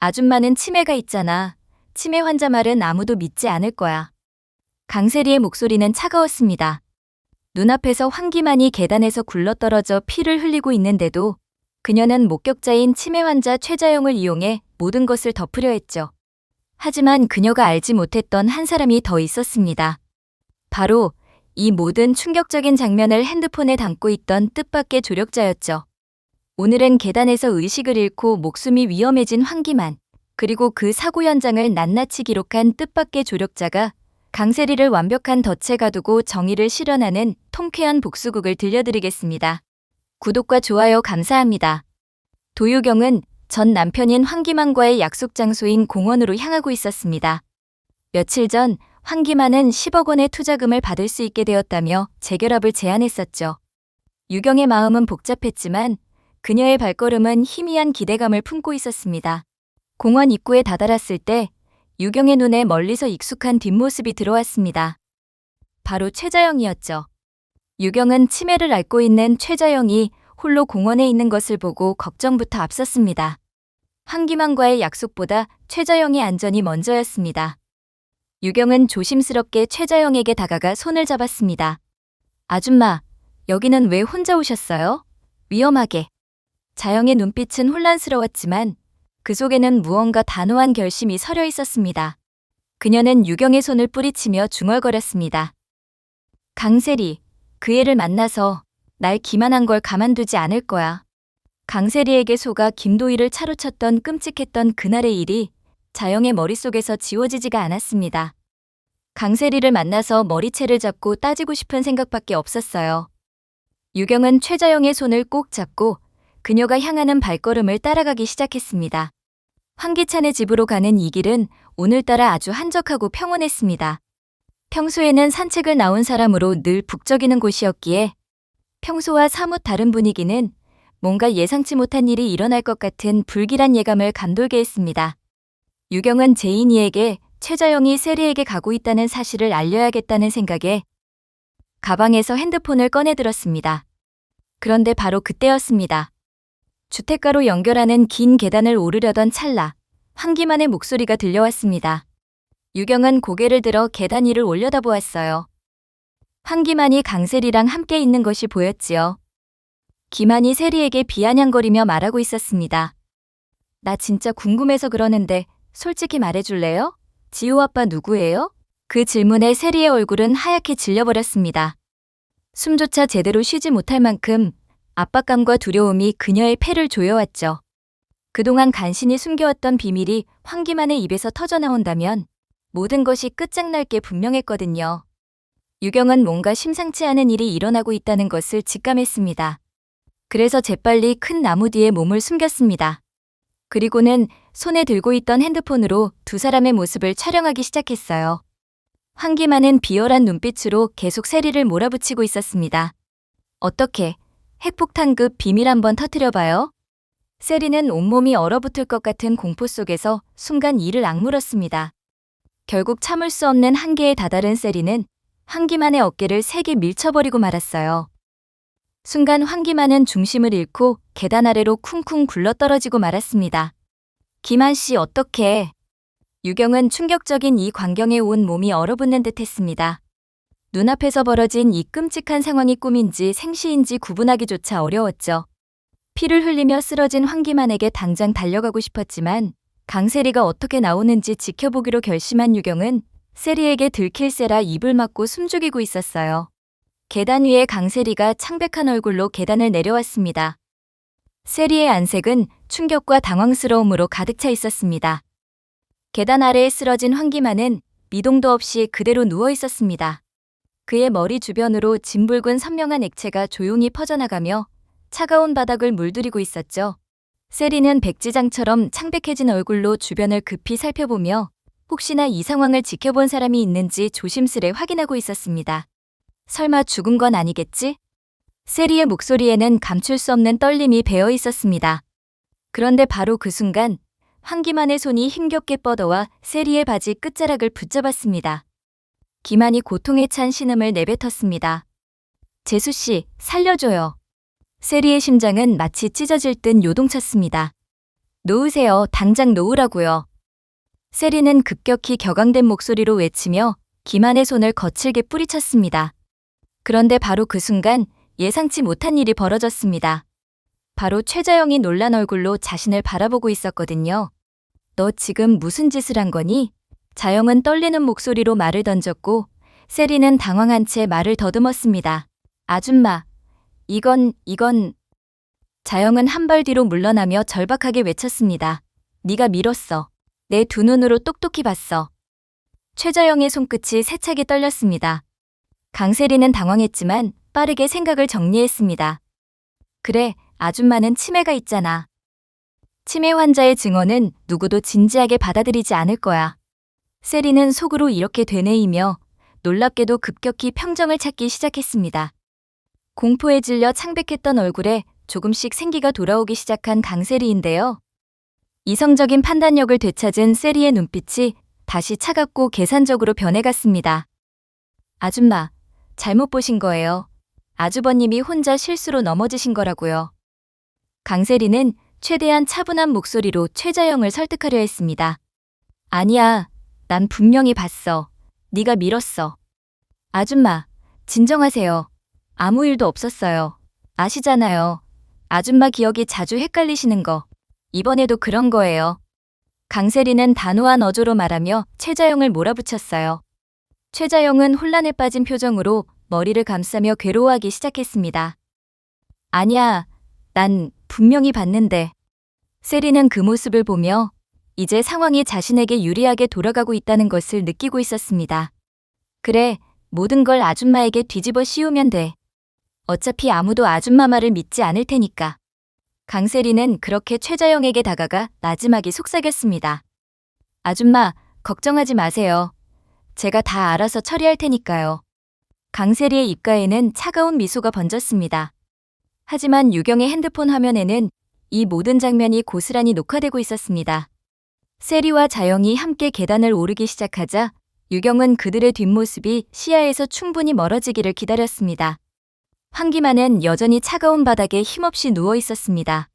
아줌마는 치매가 있잖아. 치매 환자 말은 아무도 믿지 않을 거야. 강세리의 목소리는 차가웠습니다. 눈앞에서 황기만이 계단에서 굴러떨어져 피를 흘리고 있는데도 그녀는 목격자인 치매 환자 최자영을 이용해 모든 것을 덮으려 했죠. 하지만 그녀가 알지 못했던 한 사람이 더 있었습니다. 바로 이 모든 충격적인 장면을 핸드폰에 담고 있던 뜻밖의 조력자였죠. 오늘은 계단에서 의식을 잃고 목숨이 위험해진 황기만, 그리고 그 사고 현장을 낱낱이 기록한 뜻밖의 조력자가 강세리를 완벽한 덫에 가두고 정의를 실현하는 통쾌한 복수극을 들려드리겠습니다. 구독과 좋아요 감사합니다. 도유경은 전 남편인 황기만과의 약속 장소인 공원으로 향하고 있었습니다. 며칠 전 황기만은 10억 원의 투자금을 받을 수 있게 되었다며 재결합을 제안했었죠. 유경의 마음은 복잡했지만 그녀의 발걸음은 희미한 기대감을 품고 있었습니다. 공원 입구에 다다랐을 때 유경의 눈에 멀리서 익숙한 뒷모습이 들어왔습니다. 바로 최자영이었죠. 유경은 치매를 앓고 있는 최자영이 홀로 공원에 있는 것을 보고 걱정부터 앞섰습니다. 황기만과의 약속보다 최자영의 안전이 먼저였습니다. 유경은 조심스럽게 최자영에게 다가가 손을 잡았습니다. 아줌마, 여기는 왜 혼자 오셨어요? 위험하게. 자영의 눈빛은 혼란스러웠지만 그 속에는 무언가 단호한 결심이 서려 있었습니다. 그녀는 유경의 손을 뿌리치며 중얼거렸습니다. 강세리, 그 애를 만나서 날 기만한 걸 가만두지 않을 거야. 강세리에게 속아 김도희를 차로 쳤던 끔찍했던 그날의 일이 자영의 머릿속에서 지워지지가 않았습니다. 강세리를 만나서 머리채를 잡고 따지고 싶은 생각밖에 없었어요. 유경은 최자영의 손을 꼭 잡고 그녀가 향하는 발걸음을 따라가기 시작했습니다. 황기찬의 집으로 가는 이 길은 오늘따라 아주 한적하고 평온했습니다. 평소에는 산책을 나온 사람으로 늘 북적이는 곳이었기에 평소와 사뭇 다른 분위기는 뭔가 예상치 못한 일이 일어날 것 같은 불길한 예감을 감돌게 했습니다. 유경은 제인이에게 최자영이 세리에게 가고 있다는 사실을 알려야겠다는 생각에 가방에서 핸드폰을 꺼내 들었습니다. 그런데 바로 그때였습니다. 주택가로 연결하는 긴 계단을 오르려던 찰나 황기만의 목소리가 들려왔습니다. 유경은 고개를 들어 계단 위를 올려다보았어요. 황기만이 강세리랑 함께 있는 것이 보였지요. 기만이 세리에게 비아냥거리며 말하고 있었습니다. 나 진짜 궁금해서 그러는데 솔직히 말해줄래요? 지호 아빠 누구예요? 그 질문에 세리의 얼굴은 하얗게 질려버렸습니다. 숨조차 제대로 쉬지 못할 만큼 압박감과 두려움이 그녀의 폐를 조여왔죠. 그동안 간신히 숨겨왔던 비밀이 황기만의 입에서 터져나온다면 모든 것이 끝장날 게 분명했거든요. 유경은 뭔가 심상치 않은 일이 일어나고 있다는 것을 직감했습니다. 그래서 재빨리 큰 나무 뒤에 몸을 숨겼습니다. 그리고는 손에 들고 있던 핸드폰으로 두 사람의 모습을 촬영하기 시작했어요. 황기만은 비열한 눈빛으로 계속 세리를 몰아붙이고 있었습니다. 어떻게? 핵폭탄급 비밀 한번 터뜨려봐요. 세리는 온몸이 얼어붙을 것 같은 공포 속에서 순간 이를 악물었습니다. 결국 참을 수 없는 한계에 다다른 세리는 황기만의 어깨를 세게 밀쳐버리고 말았어요. 순간 황기만은 중심을 잃고 계단 아래로 쿵쿵 굴러떨어지고 말았습니다. 기만 씨 어떡해? 유경은 충격적인 이 광경에 온 몸이 얼어붙는 듯 했습니다. 눈앞에서 벌어진 이 끔찍한 상황이 꿈인지 생시인지 구분하기조차 어려웠죠. 피를 흘리며 쓰러진 황기만에게 당장 달려가고 싶었지만 강세리가 어떻게 나오는지 지켜보기로 결심한 유경은 세리에게 들킬세라 입을 막고 숨죽이고 있었어요. 계단 위에 강세리가 창백한 얼굴로 계단을 내려왔습니다. 세리의 안색은 충격과 당황스러움으로 가득 차 있었습니다. 계단 아래에 쓰러진 황기만은 미동도 없이 그대로 누워 있었습니다. 그의 머리 주변으로 진붉은 선명한 액체가 조용히 퍼져나가며 차가운 바닥을 물들이고 있었죠. 세리는 백지장처럼 창백해진 얼굴로 주변을 급히 살펴보며 혹시나 이 상황을 지켜본 사람이 있는지 조심스레 확인하고 있었습니다. 설마 죽은 건 아니겠지? 세리의 목소리에는 감출 수 없는 떨림이 배어 있었습니다. 그런데 바로 그 순간 황기만의 손이 힘겹게 뻗어와 세리의 바지 끝자락을 붙잡았습니다. 기만이 고통에 찬 신음을 내뱉었습니다. 재수씨, 살려줘요. 세리의 심장은 마치 찢어질 듯 요동쳤습니다. 놓으세요. 당장 놓으라고요. 세리는 급격히 격앙된 목소리로 외치며 김한의 손을 거칠게 뿌리쳤습니다. 그런데 바로 그 순간 예상치 못한 일이 벌어졌습니다. 바로 최자영이 놀란 얼굴로 자신을 바라보고 있었거든요. 너 지금 무슨 짓을 한 거니? 자영은 떨리는 목소리로 말을 던졌고 세리는 당황한 채 말을 더듬었습니다. 아줌마, 이건... 자영은 한 발 뒤로 물러나며 절박하게 외쳤습니다. 네가 밀었어. 내 두 눈으로 똑똑히 봤어. 최자영의 손끝이 세차게 떨렸습니다. 강세리는 당황했지만 빠르게 생각을 정리했습니다. 그래, 아줌마는 치매가 있잖아. 치매 환자의 증언은 누구도 진지하게 받아들이지 않을 거야. 세리는 속으로 이렇게 되뇌이며 놀랍게도 급격히 평정을 찾기 시작했습니다. 공포에 질려 창백했던 얼굴에 조금씩 생기가 돌아오기 시작한 강세리인데요. 이성적인 판단력을 되찾은 세리의 눈빛이 다시 차갑고 계산적으로 변해갔습니다. 아줌마, 잘못 보신 거예요. 아주버님이 혼자 실수로 넘어지신 거라고요. 강세리는 최대한 차분한 목소리로 최자영을 설득하려 했습니다. 아니야, 난 분명히 봤어. 네가 밀었어. 아줌마, 진정하세요. 아무 일도 없었어요. 아시잖아요. 아줌마 기억이 자주 헷갈리시는 거. 이번에도 그런 거예요. 강세리는 단호한 어조로 말하며 최자영을 몰아붙였어요. 최자영은 혼란에 빠진 표정으로 머리를 감싸며 괴로워하기 시작했습니다. 아니야, 난 분명히 봤는데. 세리는 그 모습을 보며 이제 상황이 자신에게 유리하게 돌아가고 있다는 것을 느끼고 있었습니다. 그래, 모든 걸 아줌마에게 뒤집어 씌우면 돼. 어차피 아무도 아줌마 말을 믿지 않을 테니까. 강세리는 그렇게 최자영에게 다가가 나지막이 속삭였습니다. 아줌마, 걱정하지 마세요. 제가 다 알아서 처리할 테니까요. 강세리의 입가에는 차가운 미소가 번졌습니다. 하지만 유경의 핸드폰 화면에는 이 모든 장면이 고스란히 녹화되고 있었습니다. 세리와 자영이 함께 계단을 오르기 시작하자 유경은 그들의 뒷모습이 시야에서 충분히 멀어지기를 기다렸습니다. 황기만은 여전히 차가운 바닥에 힘없이 누워 있었습니다.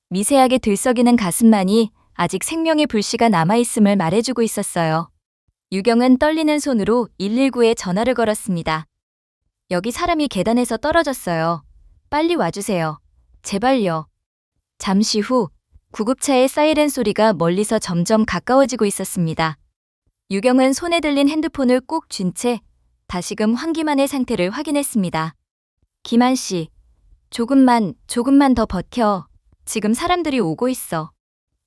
미세하게 들썩이는 가슴만이 아직 생명의 불씨가 남아있음을 말해주고 있었어요. 유경은 떨리는 손으로 119에 전화를 걸었습니다. 여기 사람이 계단에서 떨어졌어요. 빨리 와주세요. 제발요. 잠시 후 구급차의 사이렌 소리가 멀리서 점점 가까워지고 있었습니다. 유경은 손에 들린 핸드폰을 꼭 쥔 채 다시금 황기만의 상태를 확인했습니다. 김한 씨, 조금만 더 버텨. 지금 사람들이 오고 있어.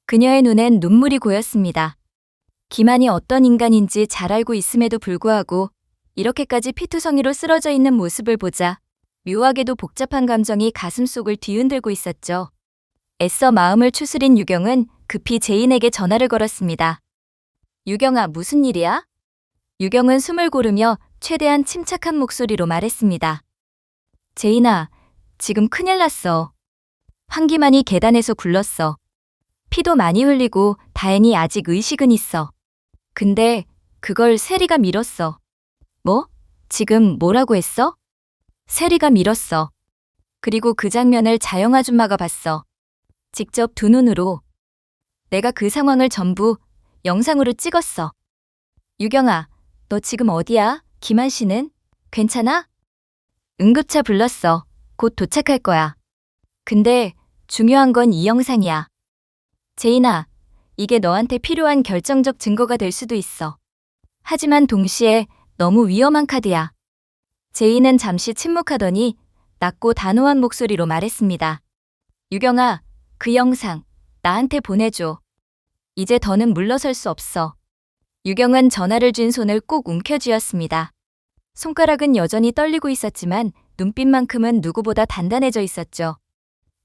그녀의 눈엔 눈물이 고였습니다. 김한이 어떤 인간인지 잘 알고 있음에도 불구하고 이렇게까지 피투성이로 쓰러져 있는 모습을 보자 묘하게도 복잡한 감정이 가슴속을 뒤흔들고 있었죠. 애써 마음을 추스린 유경은 급히 제인에게 전화를 걸었습니다. 유경아, 무슨 일이야? 유경은 숨을 고르며 최대한 침착한 목소리로 말했습니다. 제인아, 지금 큰일 났어. 황기만이 계단에서 굴렀어. 피도 많이 흘리고 다행히 아직 의식은 있어. 근데 그걸 세리가 밀었어. 뭐? 지금 뭐라고 했어? 세리가 밀었어. 그리고 그 장면을 자영 아줌마가 봤어. 직접 두 눈으로. 내가 그 상황을 전부 영상으로 찍었어. 유경아, 너 지금 어디야? 김한 씨는? 괜찮아? 응급차 불렀어. 곧 도착할 거야. 근데 중요한 건 이 영상이야. 제인아, 이게 너한테 필요한 결정적 증거가 될 수도 있어. 하지만 동시에 너무 위험한 카드야. 제인은 잠시 침묵하더니 낮고 단호한 목소리로 말했습니다. 유경아, 그 영상 나한테 보내줘. 이제 더는 물러설 수 없어. 유경은 전화를 쥔 손을 꼭 움켜쥐었습니다. 손가락은 여전히 떨리고 있었지만 눈빛만큼은 누구보다 단단해져 있었죠.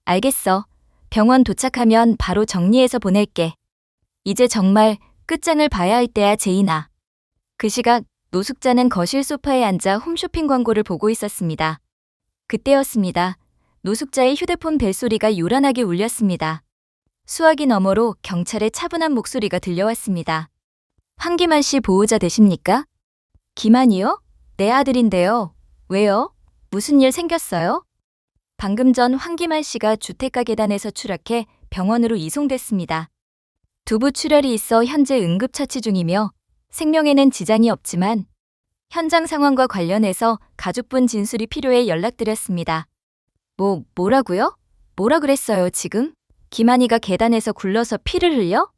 알겠어. 병원 도착하면 바로 정리해서 보낼게. 이제 정말 끝장을 봐야 할 때야, 제인아. 그 시각 노숙자는 거실 소파에 앉아 홈쇼핑 광고를 보고 있었습니다. 그때였습니다. 노숙자의 휴대폰 벨소리가 요란하게 울렸습니다. 수화기 너머로 경찰의 차분한 목소리가 들려왔습니다. 황기만 씨 보호자 되십니까? 기만이요? 내 아들인데요. 왜요? 무슨 일 생겼어요? 방금 전 황기만 씨가 주택가 계단에서 추락해 병원으로 이송됐습니다. 두부 출혈이 있어 현재 응급처치 중이며 생명에는 지장이 없지만 현장 상황과 관련해서 가족분 진술이 필요해 연락드렸습니다. 뭐라고요? 뭐라 그랬어요, 지금? 김한이가 계단에서 굴러서 피를 흘려?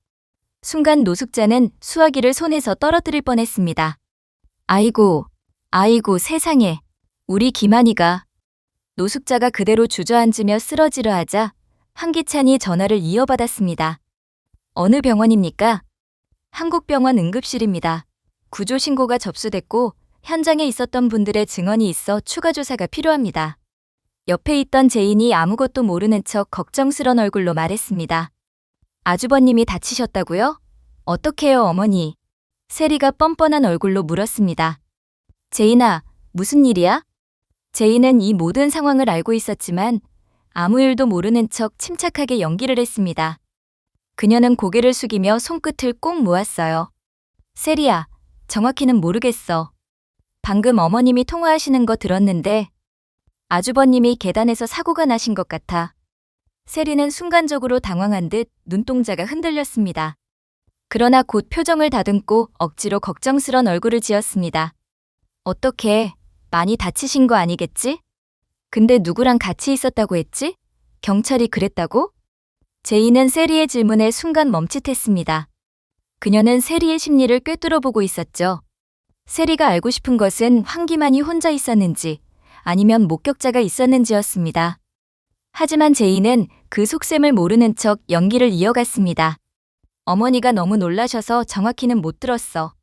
순간 노숙자는 수화기를 손에서 떨어뜨릴 뻔했습니다. 아이고 세상에. 우리 김한이가. 노숙자가 그대로 주저앉으며 쓰러지려 하자 황기찬이 전화를 이어받았습니다. 어느 병원입니까? 한국병원 응급실입니다. 구조신고가 접수됐고 현장에 있었던 분들의 증언이 있어 추가 조사가 필요합니다. 옆에 있던 제인이 아무것도 모르는 척 걱정스런 얼굴로 말했습니다. 아주버님이 다치셨다고요? 어떡해요, 어머니? 세리가 뻔뻔한 얼굴로 물었습니다. 제인아, 무슨 일이야? 제인은 이 모든 상황을 알고 있었지만 아무 일도 모르는 척 침착하게 연기를 했습니다. 그녀는 고개를 숙이며 손끝을 꼭 모았어요. 세리야, 정확히는 모르겠어. 방금 어머님이 통화하시는 거 들었는데 아주버님이 계단에서 사고가 나신 것 같아. 세리는 순간적으로 당황한 듯 눈동자가 흔들렸습니다. 그러나 곧 표정을 다듬고 억지로 걱정스런 얼굴을 지었습니다. 어떡해, 많이 다치신 거 아니겠지? 근데 누구랑 같이 있었다고 했지? 경찰이 그랬다고? 제이는 세리의 질문에 순간 멈칫했습니다. 그녀는 세리의 심리를 꿰뚫어보고 있었죠. 세리가 알고 싶은 것은 황기만이 혼자 있었는지 아니면 목격자가 있었는지였습니다. 하지만 제이는 그 속셈을 모르는 척 연기를 이어갔습니다. 어머니가 너무 놀라셔서 정확히는 못 들었어.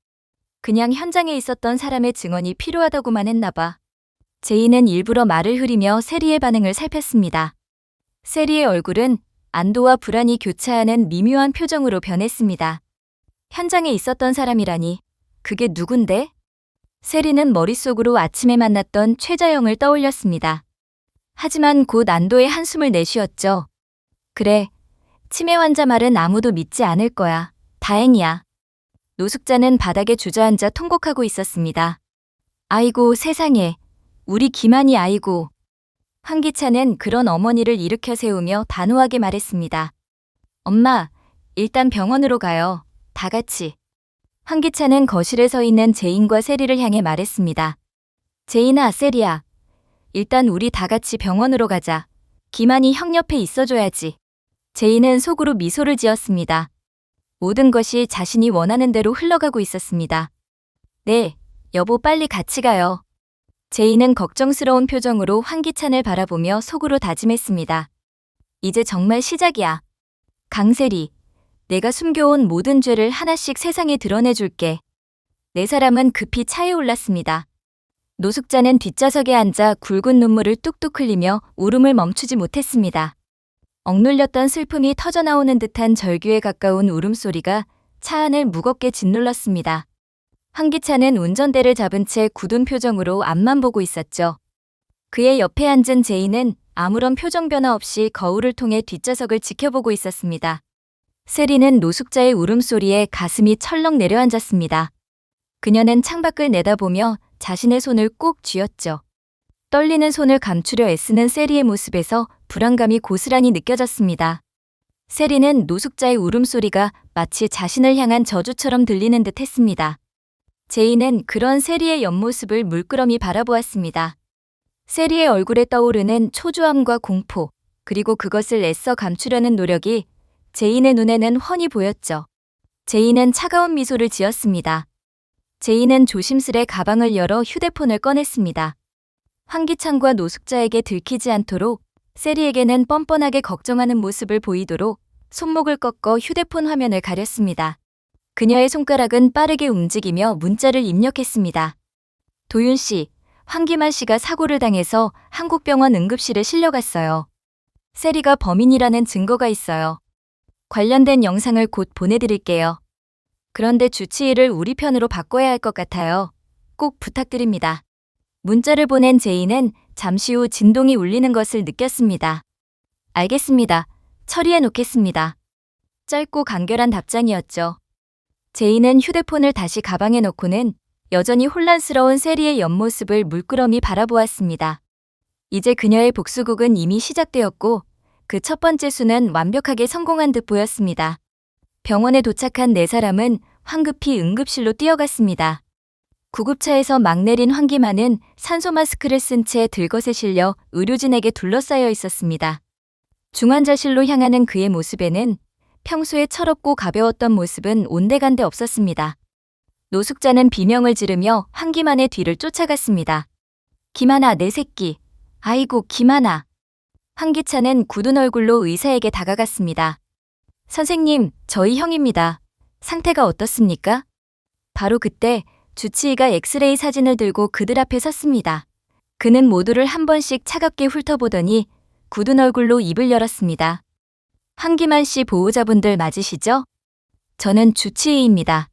그냥 현장에 있었던 사람의 증언이 필요하다고만 했나 봐. 제이는 일부러 말을 흐리며 세리의 반응을 살폈습니다. 세리의 얼굴은 안도와 불안이 교차하는 미묘한 표정으로 변했습니다. 현장에 있었던 사람이라니, 그게 누군데? 세리는 머릿속으로 아침에 만났던 최자영을 떠올렸습니다. 하지만 곧 안도의 한숨을 내쉬었죠. 그래, 치매 환자 말은 아무도 믿지 않을 거야. 다행이야. 노숙자는 바닥에 주저앉아 통곡하고 있었습니다. 아이고 세상에, 우리 김한이 아이고. 황기찬은 그런 어머니를 일으켜 세우며 단호하게 말했습니다. 엄마, 일단 병원으로 가요. 다 같이. 황기찬은 거실에 서 있는 제인과 세리를 향해 말했습니다. 제인아, 세리야. 일단 우리 다 같이 병원으로 가자. 김한이 형 옆에 있어줘야지. 제인은 속으로 미소를 지었습니다. 모든 것이 자신이 원하는 대로 흘러가고 있었습니다. 네, 여보 빨리 같이 가요. 제인은 걱정스러운 표정으로 황기찬을 바라보며 속으로 다짐했습니다. 이제 정말 시작이야. 강세리, 내가 숨겨온 모든 죄를 하나씩 세상에 드러내줄게. 네 사람은 급히 차에 올랐습니다. 노숙자는 뒷좌석에 앉아 굵은 눈물을 뚝뚝 흘리며 울음을 멈추지 못했습니다. 억눌렸던 슬픔이 터져나오는 듯한 절규에 가까운 울음소리가 차 안을 무겁게 짓눌렀습니다. 황기찬은 운전대를 잡은 채 굳은 표정으로 앞만 보고 있었죠. 그의 옆에 앉은 제이는 아무런 표정 변화 없이 거울을 통해 뒷좌석을 지켜보고 있었습니다. 세리는 노숙자의 울음소리에 가슴이 철렁 내려앉았습니다. 그녀는 창밖을 내다보며 자신의 손을 꼭 쥐었죠. 떨리는 손을 감추려 애쓰는 세리의 모습에서 불안감이 고스란히 느껴졌습니다. 세리는 노숙자의 울음소리가 마치 자신을 향한 저주처럼 들리는 듯 했습니다. 제이는 그런 세리의 옆모습을 물끄러미 바라보았습니다. 세리의 얼굴에 떠오르는 초조함과 공포, 그리고 그것을 애써 감추려는 노력이 제인의 눈에는 훤히 보였죠. 제인은 차가운 미소를 지었습니다. 제인은 조심스레 가방을 열어 휴대폰을 꺼냈습니다. 황기찬과 노숙자에게 들키지 않도록 세리에게는 뻔뻔하게 걱정하는 모습을 보이도록 손목을 꺾어 휴대폰 화면을 가렸습니다. 그녀의 손가락은 빠르게 움직이며 문자를 입력했습니다. 도윤 씨, 황기만 씨가 사고를 당해서 한국병원 응급실에 실려갔어요. 세리가 범인이라는 증거가 있어요. 관련된 영상을 곧 보내드릴게요. 그런데 주치의를 우리 편으로 바꿔야 할 것 같아요. 꼭 부탁드립니다. 문자를 보낸 제이는 잠시 후 진동이 울리는 것을 느꼈습니다. 알겠습니다. 처리해 놓겠습니다. 짧고 간결한 답장이었죠. 제이는 휴대폰을 다시 가방에 넣고는 여전히 혼란스러운 세리의 옆모습을 물끄러미 바라보았습니다. 이제 그녀의 복수극은 이미 시작되었고 그 첫 번째 수는 완벽하게 성공한 듯 보였습니다. 병원에 도착한 네 사람은 황급히 응급실로 뛰어갔습니다. 구급차에서 막 내린 황기만은 산소 마스크를 쓴 채 들것에 실려 의료진에게 둘러싸여 있었습니다. 중환자실로 향하는 그의 모습에는 평소에 철없고 가벼웠던 모습은 온데간데 없었습니다. 노숙자는 비명을 지르며 황기만의 뒤를 쫓아갔습니다. 김하나, 내 새끼. 아이고, 김하나. 황기찬은 굳은 얼굴로 의사에게 다가갔습니다. 선생님, 저희 형입니다. 상태가 어떻습니까? 바로 그때 주치의가 엑스레이 사진을 들고 그들 앞에 섰습니다. 그는 모두를 한 번씩 차갑게 훑어보더니 굳은 얼굴로 입을 열었습니다. 황기만 씨 보호자분들 맞으시죠? 저는 주치의입니다.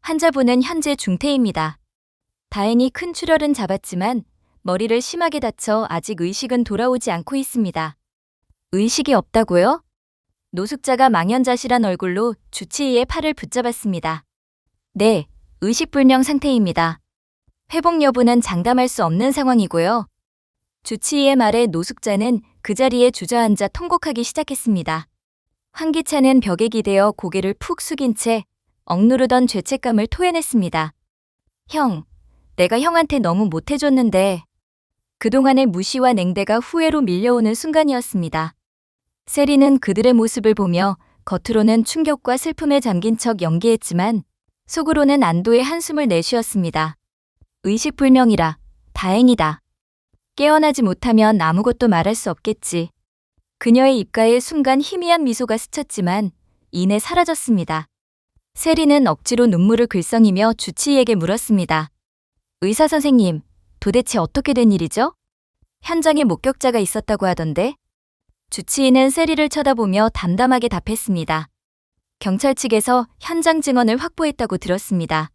환자분은 현재 중태입니다. 다행히 큰 출혈은 잡았지만 머리를 심하게 다쳐 아직 의식은 돌아오지 않고 있습니다. 의식이 없다고요? 노숙자가 망연자실한 얼굴로 주치의의 팔을 붙잡았습니다. 네, 의식불명 상태입니다. 회복 여부는 장담할 수 없는 상황이고요. 주치의의 말에 노숙자는 그 자리에 주저앉아 통곡하기 시작했습니다. 황기찬은 벽에 기대어 고개를 푹 숙인 채 억누르던 죄책감을 토해냈습니다. 형, 내가 형한테 너무 못해줬는데. 그동안의 무시와 냉대가 후회로 밀려오는 순간이었습니다. 세리는 그들의 모습을 보며 겉으로는 충격과 슬픔에 잠긴 척 연기했지만 속으로는 안도의 한숨을 내쉬었습니다. 의식불명이라 다행이다. 깨어나지 못하면 아무것도 말할 수 없겠지. 그녀의 입가에 순간 희미한 미소가 스쳤지만 이내 사라졌습니다. 세리는 억지로 눈물을 글썽이며 주치의에게 물었습니다. 의사 선생님, 도대체 어떻게 된 일이죠? 현장에 목격자가 있었다고 하던데? 주치의는 세리를 쳐다보며 담담하게 답했습니다. 경찰 측에서 현장 증언을 확보했다고 들었습니다.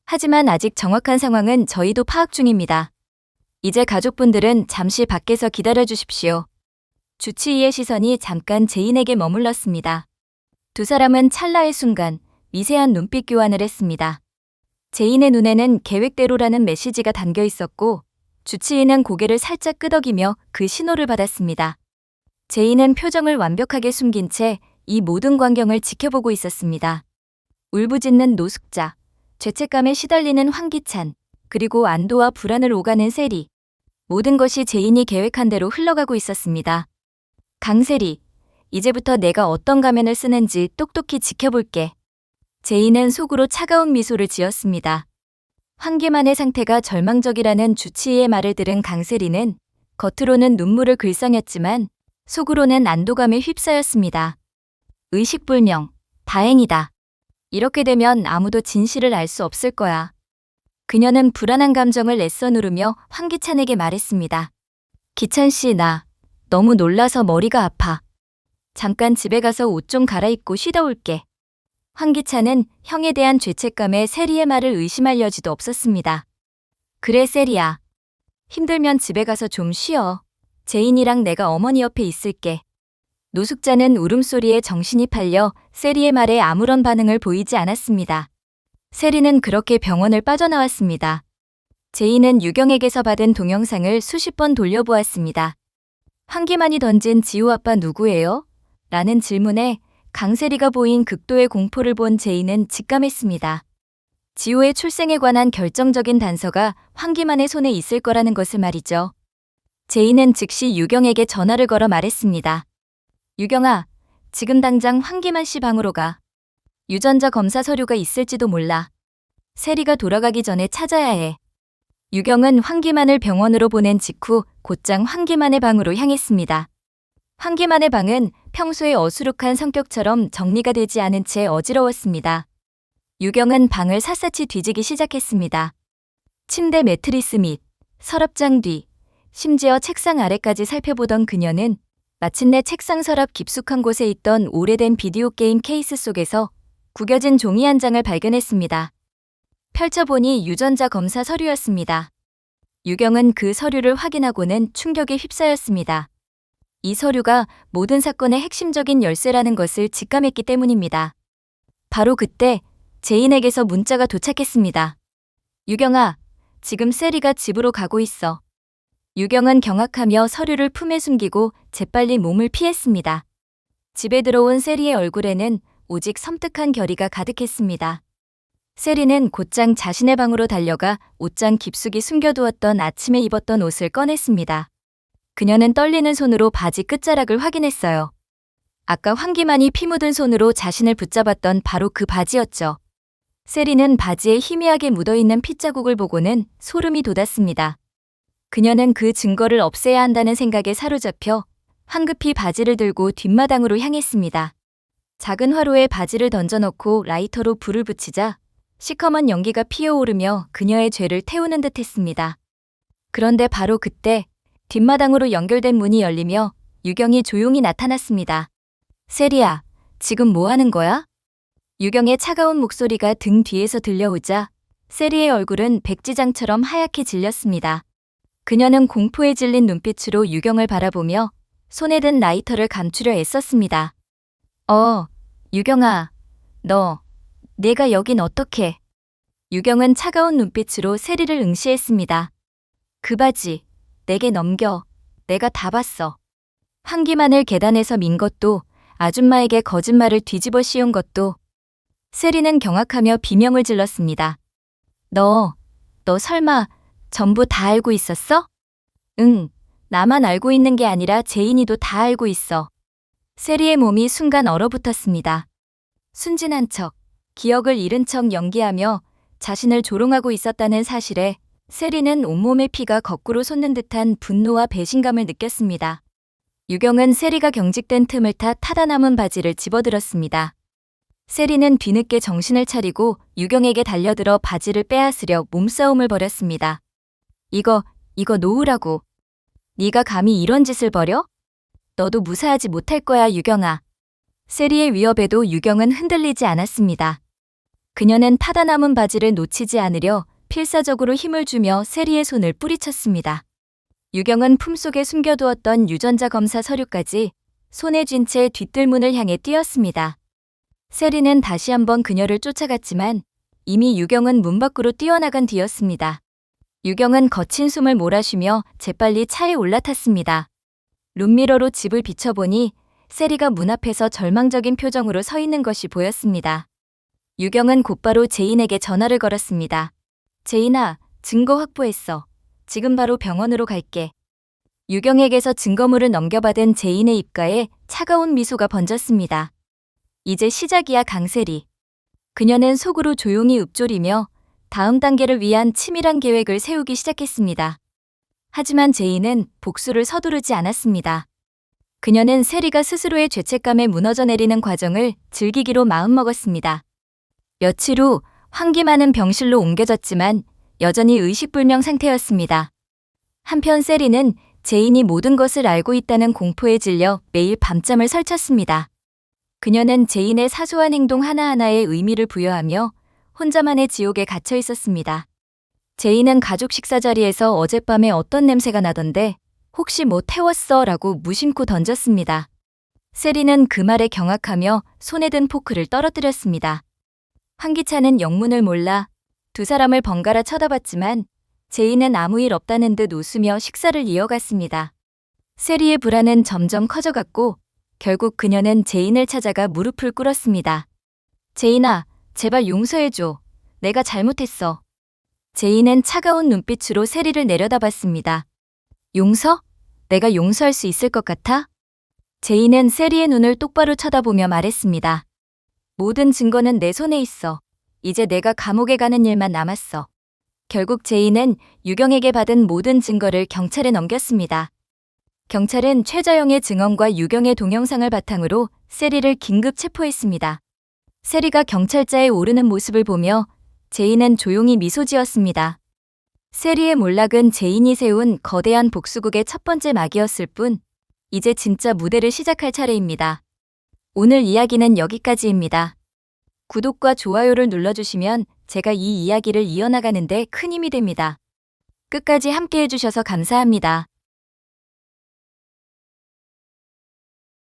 하지만 아직 정확한 상황은 저희도 파악 중입니다. 이제 가족분들은 잠시 밖에서 기다려 주십시오. 주치의의 시선이 잠깐 제인에게 머물렀습니다. 두 사람은 찰나의 순간 미세한 눈빛 교환을 했습니다. 제인의 눈에는 계획대로라는 메시지가 담겨 있었고 주치의는 고개를 살짝 끄덕이며 그 신호를 받았습니다. 제인은 표정을 완벽하게 숨긴 채 이 모든 광경을 지켜보고 있었습니다. 울부짖는 노숙자, 죄책감에 시달리는 황기찬, 그리고 안도와 불안을 오가는 세리. 모든 것이 제인이 계획한 대로 흘러가고 있었습니다. 강세리, 이제부터 내가 어떤 가면을 쓰는지 똑똑히 지켜볼게. 제인은 속으로 차가운 미소를 지었습니다. 황기만의 상태가 절망적이라는 주치의의 말을 들은 강세리는 겉으로는 눈물을 글썽였지만 속으로는 안도감에 휩싸였습니다. 의식불명, 다행이다. 이렇게 되면 아무도 진실을 알 수 없을 거야. 그녀는 불안한 감정을 애써 누르며 황기찬에게 말했습니다. 기찬 씨, 나 너무 놀라서 머리가 아파. 잠깐 집에 가서 옷 좀 갈아입고 쉬다 올게. 황기찬은 형에 대한 죄책감에 세리의 말을 의심할 여지도 없었습니다. 그래, 세리야. 힘들면 집에 가서 좀 쉬어. 제인이랑 내가 어머니 옆에 있을게. 노숙자는 울음소리에 정신이 팔려 세리의 말에 아무런 반응을 보이지 않았습니다. 세리는 그렇게 병원을 빠져나왔습니다. 제인은 유경에게서 받은 동영상을 수십 번 돌려보았습니다. 황기만이 던진 지우 아빠 누구예요? 라는 질문에 강세리가 보인 극도의 공포를 본 제인은 직감했습니다. 지우의 출생에 관한 결정적인 단서가 황기만의 손에 있을 거라는 것을 말이죠. 제인은 즉시 유경에게 전화를 걸어 말했습니다. 유경아, 지금 당장 황기만 씨 방으로 가. 유전자 검사 서류가 있을지도 몰라. 세리가 돌아가기 전에 찾아야 해. 유경은 황기만을 병원으로 보낸 직후 곧장 황기만의 방으로 향했습니다. 황기만의 방은 평소의 어수룩한 성격처럼 정리가 되지 않은 채 어지러웠습니다. 유경은 방을 샅샅이 뒤지기 시작했습니다. 침대 매트리스 및 서랍장 뒤, 심지어 책상 아래까지 살펴보던 그녀는 마침내 책상 서랍 깊숙한 곳에 있던 오래된 비디오 게임 케이스 속에서 구겨진 종이 한 장을 발견했습니다. 펼쳐보니 유전자 검사 서류였습니다. 유경은 그 서류를 확인하고는 충격에 휩싸였습니다. 이 서류가 모든 사건의 핵심적인 열쇠라는 것을 직감했기 때문입니다. 바로 그때 제인에게서 문자가 도착했습니다. 유경아, 지금 세리가 집으로 가고 있어. 유경은 경악하며 서류를 품에 숨기고 재빨리 몸을 피했습니다. 집에 들어온 세리의 얼굴에는 오직 섬뜩한 결의가 가득했습니다. 세리는 곧장 자신의 방으로 달려가 옷장 깊숙이 숨겨두었던 아침에 입었던 옷을 꺼냈습니다. 그녀는 떨리는 손으로 바지 끝자락을 확인했어요. 아까 황기만이 피 묻은 손으로 자신을 붙잡았던 바로 그 바지였죠. 세리는 바지에 희미하게 묻어있는 핏자국을 보고는 소름이 돋았습니다. 그녀는 그 증거를 없애야 한다는 생각에 사로잡혀 황급히 바지를 들고 뒷마당으로 향했습니다. 작은 화로에 바지를 던져놓고 라이터로 불을 붙이자 시커먼 연기가 피어오르며 그녀의 죄를 태우는 듯 했습니다. 그런데 바로 그때 뒷마당으로 연결된 문이 열리며 유경이 조용히 나타났습니다. 세리야, 지금 뭐 하는 거야? 유경의 차가운 목소리가 등 뒤에서 들려오자 세리의 얼굴은 백지장처럼 하얗게 질렸습니다. 그녀는 공포에 질린 눈빛으로 유경을 바라보며 손에 든 라이터를 감추려 애썼습니다. 유경아, 내가 여긴 어떻게? 유경은 차가운 눈빛으로 세리를 응시했습니다. 그 바지, 내게 넘겨. 내가 다 봤어. 황기만을 계단에서 민 것도, 아줌마에게 거짓말을 뒤집어 씌운 것도. 세리는 경악하며 비명을 질렀습니다. 너 설마 전부 다 알고 있었어? 응, 나만 알고 있는 게 아니라 제인이도 다 알고 있어. 세리의 몸이 순간 얼어붙었습니다. 순진한 척, 기억을 잃은 척 연기하며 자신을 조롱하고 있었다는 사실에 세리는 온몸의 피가 거꾸로 솟는 듯한 분노와 배신감을 느꼈습니다. 유경은 세리가 경직된 틈을 타 타다 남은 바지를 집어들었습니다. 세리는 뒤늦게 정신을 차리고 유경에게 달려들어 바지를 빼앗으려 몸싸움을 벌였습니다. 이거 놓으라고. 네가 감히 이런 짓을 벌여? 너도 무사하지 못할 거야, 유경아. 세리의 위협에도 유경은 흔들리지 않았습니다. 그녀는 타다 남은 바지를 놓치지 않으려 필사적으로 힘을 주며 세리의 손을 뿌리쳤습니다. 유경은 품속에 숨겨두었던 유전자 검사 서류까지 손에 쥔 채 뒷뜰문을 향해 뛰었습니다. 세리는 다시 한번 그녀를 쫓아갔지만 이미 유경은 문 밖으로 뛰어나간 뒤였습니다. 유경은 거친 숨을 몰아쉬며 재빨리 차에 올라탔습니다. 룸미러로 집을 비춰보니 세리가 문 앞에서 절망적인 표정으로 서 있는 것이 보였습니다. 유경은 곧바로 제인에게 전화를 걸었습니다. 제인아, 증거 확보했어. 지금 바로 병원으로 갈게. 유경에게서 증거물을 넘겨받은 제인의 입가에 차가운 미소가 번졌습니다. 이제 시작이야, 강세리. 그녀는 속으로 조용히 읊조리며 다음 단계를 위한 치밀한 계획을 세우기 시작했습니다. 하지만 제인은 복수를 서두르지 않았습니다. 그녀는 세리가 스스로의 죄책감에 무너져 내리는 과정을 즐기기로 마음먹었습니다. 며칠 후 황기만은 병실로 옮겨졌지만 여전히 의식불명 상태였습니다. 한편 세리는 제인이 모든 것을 알고 있다는 공포에 질려 매일 밤잠을 설쳤습니다. 그녀는 제인의 사소한 행동 하나하나에 의미를 부여하며 혼자만의 지옥에 갇혀 있었습니다. 제인은 가족 식사 자리에서 어젯밤에 어떤 냄새가 나던데 혹시 뭐 태웠어? 라고 무심코 던졌습니다. 세리는 그 말에 경악하며 손에 든 포크를 떨어뜨렸습니다. 황기찬은 영문을 몰라 두 사람을 번갈아 쳐다봤지만 제인은 아무 일 없다는 듯 웃으며 식사를 이어갔습니다. 세리의 불안은 점점 커져갔고 결국 그녀는 제인을 찾아가 무릎을 꿇었습니다. 제인아, 제발 용서해줘. 내가 잘못했어. 제인은 차가운 눈빛으로 세리를 내려다봤습니다. 용서? 내가 용서할 수 있을 것 같아? 제인은 세리의 눈을 똑바로 쳐다보며 말했습니다. 모든 증거는 내 손에 있어. 이제 내가 감옥에 가는 일만 남았어. 결국 제인은 유경에게 받은 모든 증거를 경찰에 넘겼습니다. 경찰은 최자영의 증언과 유경의 동영상을 바탕으로 세리를 긴급 체포했습니다. 세리가 경찰자에 오르는 모습을 보며 제인은 조용히 미소 지었습니다. 세리의 몰락은 제인이 세운 거대한 복수극의 첫 번째 막이었을 뿐 이제 진짜 무대를 시작할 차례입니다. 오늘 이야기는 여기까지입니다. 구독과 좋아요를 눌러주시면 제가 이 이야기를 이어나가는데 큰 힘이 됩니다. 끝까지 함께 해주셔서 감사합니다.